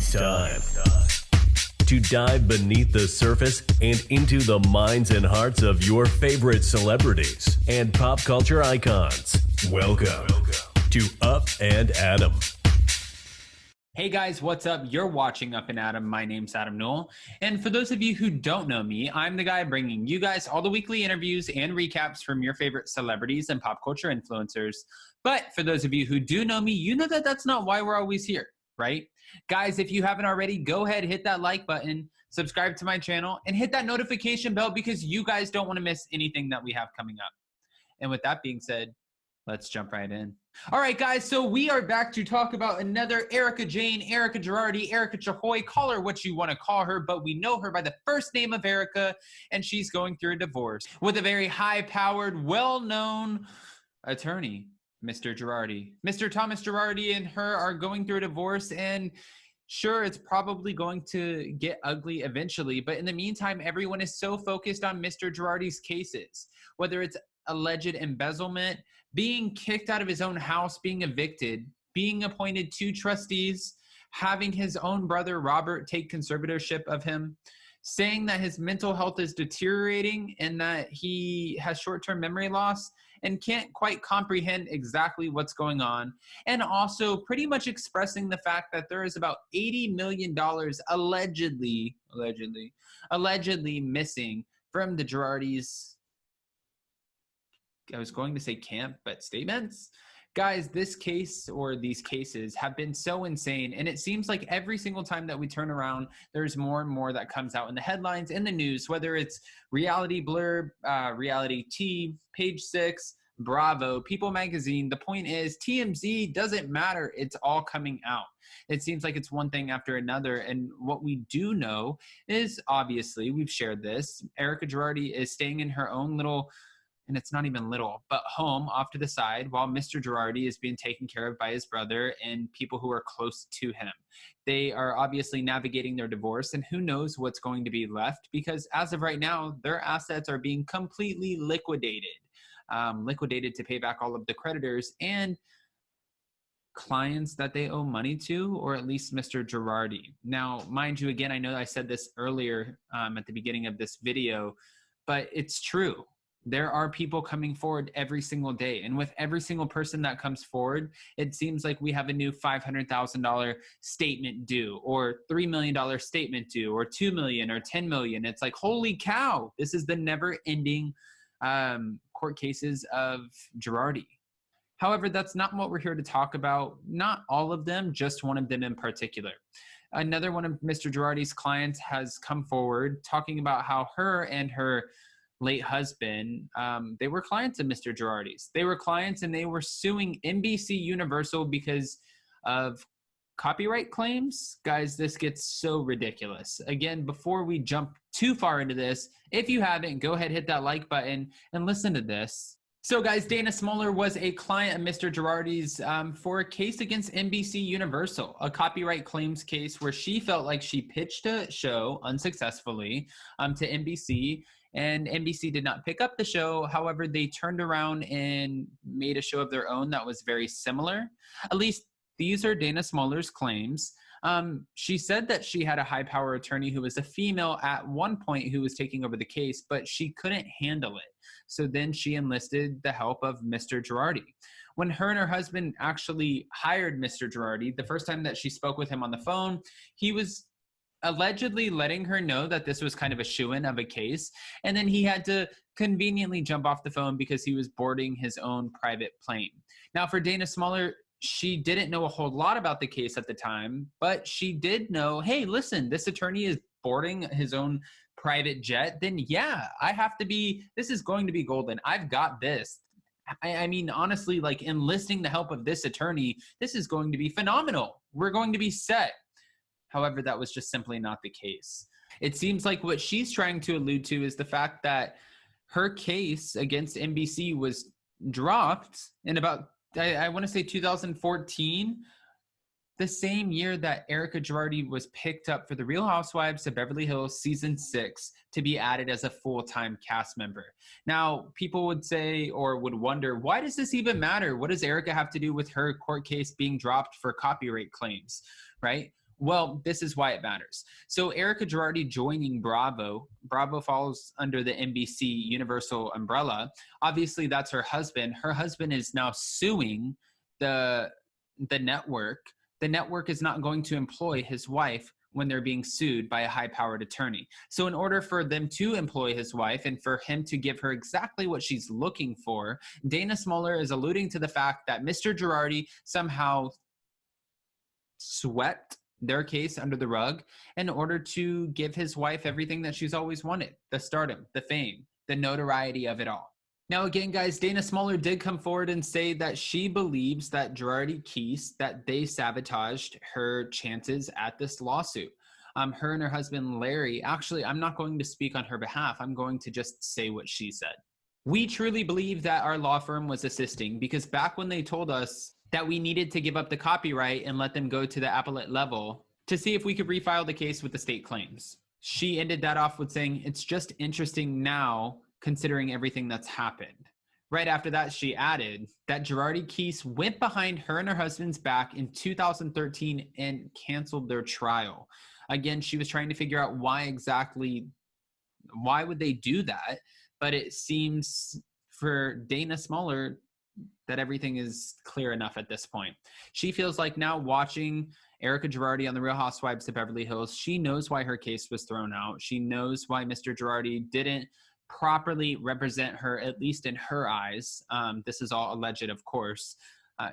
It's time to dive beneath the surface and into the minds and hearts of your favorite celebrities and pop culture icons. Welcome to Up and Adam. Hey guys, what's up? You're watching Up and Adam. My name's Adam Newell. And for those of you who don't know me, I'm the guy bringing you guys all the weekly interviews and recaps from your favorite celebrities and pop culture influencers. But for those of you who do know me, you know that that's not why we're always here, right? Guys, if you haven't already, go ahead, hit that like button, subscribe to my channel, and hit that notification bell because you guys don't want to miss anything that we have coming up. And with that being said, let's jump right in. All right, guys, so we are back to talk about another Erika Jane, Erika Girardi, Erika Chahoy, call her what you want to call her, but we know her by the first name of Erika, and she's going through a divorce with a very high-powered, well-known attorney, Mr. Girardi. Mr. Thomas Girardi and her are going through a divorce, and sure, it's probably going to get ugly eventually, but in the meantime, everyone is so focused on Mr. Girardi's cases, whether it's alleged embezzlement, being kicked out of his own house, being evicted, being appointed 2 trustees, having his own brother Robert take conservatorship of him, saying that his mental health is deteriorating and that he has short-term memory loss and can't quite comprehend exactly what's going on, and also pretty much expressing the fact that there is about $80 million allegedly missing from the Girardis. I was going to say camp, but statements. Guys, this case or these cases have been so insane, and it seems like every single time that we turn around, there's more and more that comes out in the headlines, in the news, whether it's Reality Blurb, Reality T, Page 6, Bravo, People Magazine. The point is, TMZ doesn't matter. It's all coming out. It seems like it's one thing after another, and what we do know is, obviously, we've shared this, Erika Girardi is staying in her own little, and it's not even little, but home off to the side while Mr. Girardi is being taken care of by his brother and people who are close to him. They are obviously navigating their divorce, and who knows what's going to be left, because as of right now, their assets are being completely liquidated to pay back all of the creditors and clients that they owe money to, or at least Mr. Girardi. Now, mind you, again, I know I said this earlier at the beginning of this video, but it's true. There are people coming forward every single day. And with every single person that comes forward, it seems like we have a new $500,000 statement due, or $3 million statement due, or $2 million or $10 million. It's like, holy cow, this is the never ending court cases of Girardi. However, that's not what we're here to talk about. Not all of them, just one of them in particular. Another one of Mr. Girardi's clients has come forward talking about how her and her late husband, they were clients of Mr. Girardi's. They were clients and they were suing NBC Universal because of copyright claims. Guys, this gets so ridiculous. Again, before we jump too far into this, if you haven't, go ahead, hit that like button and listen to this. So guys, Dana Smoller was a client of Mr. Girardi's for a case against NBC Universal, a copyright claims case where she felt like she pitched a show unsuccessfully to NBC, and NBC did not pick up the show. However, they turned around and made a show of their own that was very similar. At least these are Dana Smoller's claims. She said that she had a high-power attorney who was a female at one point who was taking over the case, but she couldn't handle it. So then she enlisted the help of Mr. Girardi. When her and her husband actually hired Mr. Girardi, the first time that she spoke with him on the phone, he was allegedly letting her know that this was kind of a shoo-in of a case, and then he had to conveniently jump off the phone because he was boarding his own private plane. Now, for Dana Smoller, she didn't know a whole lot about the case at the time, but she did know, hey, listen, this attorney is boarding his own private jet, then yeah, this is going to be golden. I've got this. I mean, honestly, like, enlisting the help of this attorney, this is going to be phenomenal. We're going to be set. However, that was just simply not the case. It seems like what she's trying to allude to is the fact that her case against NBC was dropped in about, I want to say 2014, the same year that Erika Girardi was picked up for The Real Housewives of Beverly Hills Season 6 to be added as a full-time cast member. Now, people would say or would wonder, why does this even matter? What does Erika have to do with her court case being dropped for copyright claims, right? Well, this is why it matters. So Erika Girardi joining Bravo. Bravo falls under the NBC Universal umbrella. Obviously, that's her husband. Her husband is now suing the network. The network is not going to employ his wife when they're being sued by a high-powered attorney. So in order for them to employ his wife and for him to give her exactly what she's looking for, Dana Smoller is alluding to the fact that Mr. Girardi somehow swept their case under the rug in order to give his wife everything that she's always wanted: the stardom, the fame, the notoriety of it all. Now, again, guys, Dana Smoller did come forward and say that she believes that Girardi Keese, that they sabotaged her chances at this lawsuit. Her and her husband, Larry, actually, I'm not going to speak on her behalf. I'm going to just say what she said. We truly believe that our law firm was assisting, because back when they told us that we needed to give up the copyright and let them go to the appellate level to see if we could refile the case with the state claims, she ended that off with saying, "It's just interesting now, considering everything that's happened." Right after that, she added that Girardi Keese went behind her and her husband's back in 2013 and canceled their trial. Again, she was trying to figure out why would they do that? But it seems for Dana Smoller that everything is clear enough at this point. She feels like now, watching Erika Girardi on The Real Housewives of Beverly Hills, she knows why her case was thrown out. She knows why Mr. Girardi didn't properly represent her, at least in her eyes. This is all alleged, of course.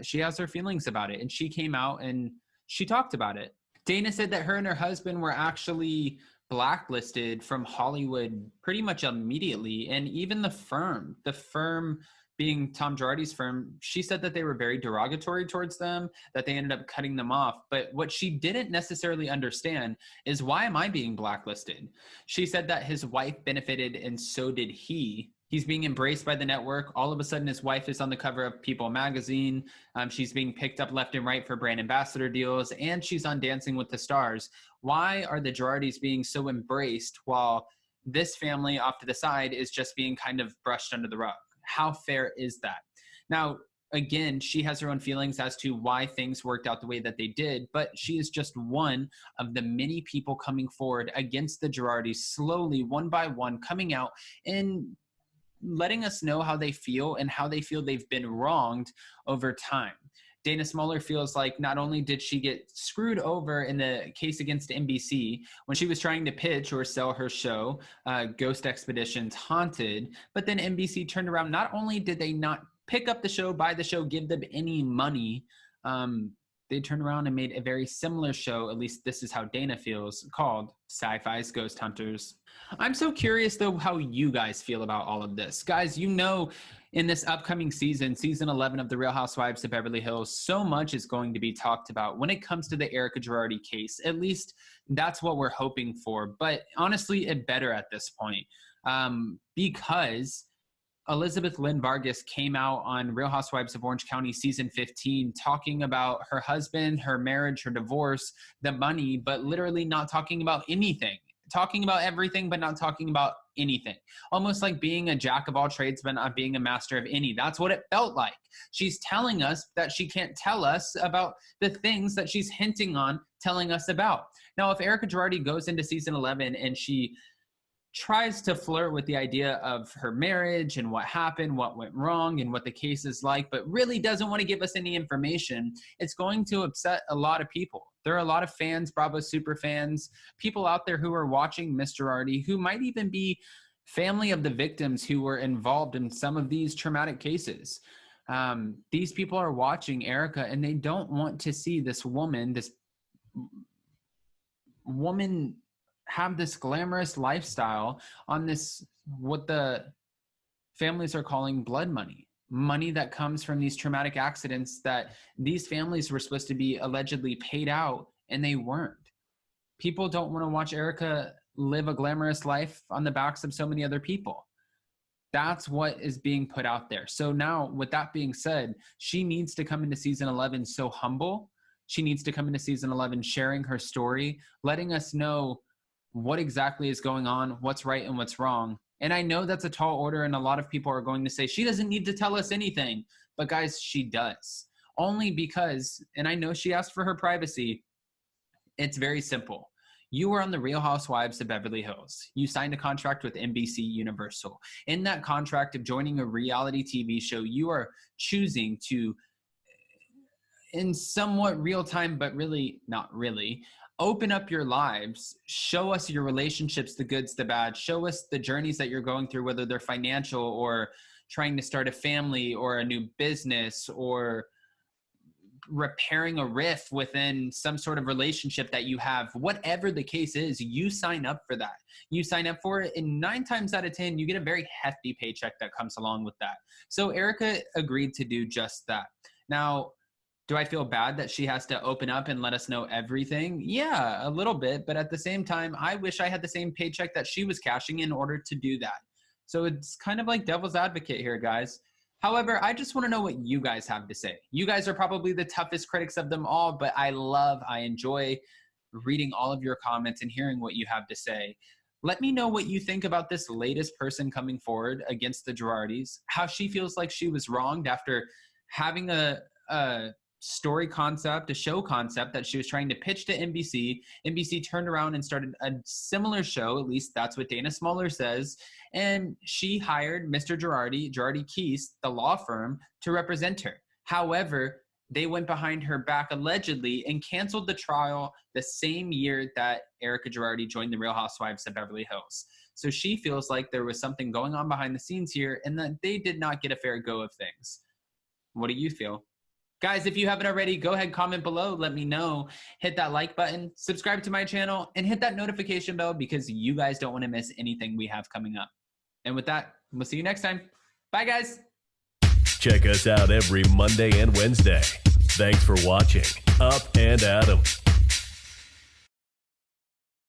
She has her feelings about it, and she came out and she talked about it. Dana said that her and her husband were actually blacklisted from Hollywood pretty much immediately, and even the firm being Tom Girardi's firm, she said that they were very derogatory towards them, that they ended up cutting them off. But what she didn't necessarily understand is, why am I being blacklisted? She said that his wife benefited and so did he. He's being embraced by the network. All of a sudden, his wife is on the cover of People magazine. She's being picked up left and right for brand ambassador deals, and she's on Dancing with the Stars. Why are the Girardis being so embraced while this family off to the side is just being kind of brushed under the rug? How fair is that? Now, again, she has her own feelings as to why things worked out the way that they did, but she is just one of the many people coming forward against the Girardis, slowly, one by one, coming out and letting us know how they feel and how they feel they've been wronged over time. Dana Smoller feels like not only did she get screwed over in the case against NBC when she was trying to pitch or sell her show, Ghost Expeditions Haunted, but then NBC turned around. Not only did they not pick up the show, buy the show, give them any money, they turned around and made a very similar show, at least this is how Dana feels, called Sci-Fi's Ghost Hunters. I'm so curious, though, how you guys feel about all of this. Guys, you know, in this upcoming season, season 11 of The Real Housewives of Beverly Hills, so much is going to be talked about when it comes to the Erika Girardi case. At least that's what we're hoping for. But honestly, it better at this point, because Elizabeth Lynn Vargas came out on Real Housewives of Orange County season 15 talking about her husband, her marriage, her divorce, the money, but literally not talking about anything. Talking about everything, but not talking about anything. Almost like being a jack of all trades, but not being a master of any. That's what it felt like. She's telling us that she can't tell us about the things that she's hinting on telling us about. Now, if Erika Girardi goes into season 11 and she tries to flirt with the idea of her marriage and what happened, what went wrong, and what the case is like, but really doesn't want to give us any information, it's going to upset a lot of people. There are a lot of fans, Bravo super fans, people out there who are watching Miss Girardi, who might even be family of the victims who were involved in some of these traumatic cases. These people are watching Erika, and they don't want to see this woman have this glamorous lifestyle on this, what the families are calling blood money. Money that comes from these traumatic accidents that these families were supposed to be allegedly paid out, and they weren't. People don't want to watch Erika live a glamorous life on the backs of so many other people. That's what is being put out there. So now, with that being said, she needs to come into season 11 so humble. She needs to come into season 11 sharing her story, letting us know what exactly is going on, what's right and what's wrong. And I know that's a tall order, and a lot of people are going to say, she doesn't need to tell us anything. But guys, she does. Only because, and I know she asked for her privacy, It's very simple. You were on the Real Housewives of Beverly Hills. You signed a contract with NBC Universal. In that contract of joining a reality TV show, you are choosing to, in somewhat real time, but really not really, open up your lives, show us your relationships, the goods, the bad, show us the journeys that you're going through, whether they're financial or trying to start a family or a new business or repairing a rift within some sort of relationship that you have. Whatever the case is, you sign up for that. You sign up for it, and 9 times out of 10, you get a very hefty paycheck that comes along with that. So Erika agreed to do just that. Now, do I feel bad that she has to open up and let us know everything? Yeah, a little bit. But at the same time, I wish I had the same paycheck that she was cashing in order to do that. So it's kind of like devil's advocate here, guys. However, I just want to know what you guys have to say. You guys are probably the toughest critics of them all, but I enjoy reading all of your comments and hearing what you have to say. Let me know what you think about this latest person coming forward against the Girardis, how she feels like she was wronged after having a story concept, a show concept that she was trying to pitch to NBC. NBC turned around and started a similar show, at least that's what Dana Smoller says, and she hired Mr. Girardi Keese, the law firm, to represent her. However, they went behind her back allegedly and canceled the trial the same year that Erika Girardi joined the Real Housewives of Beverly Hills. So she feels like there was something going on behind the scenes here and that they did not get a fair go of things. What do you feel? Guys, if you haven't already, go ahead, comment below, let me know. Hit that like button, subscribe to my channel, and hit that notification bell because you guys don't want to miss anything we have coming up. And with that, we'll see you next time. Bye, guys. Check us out every Monday and Wednesday. Thanks for watching Up and Adam.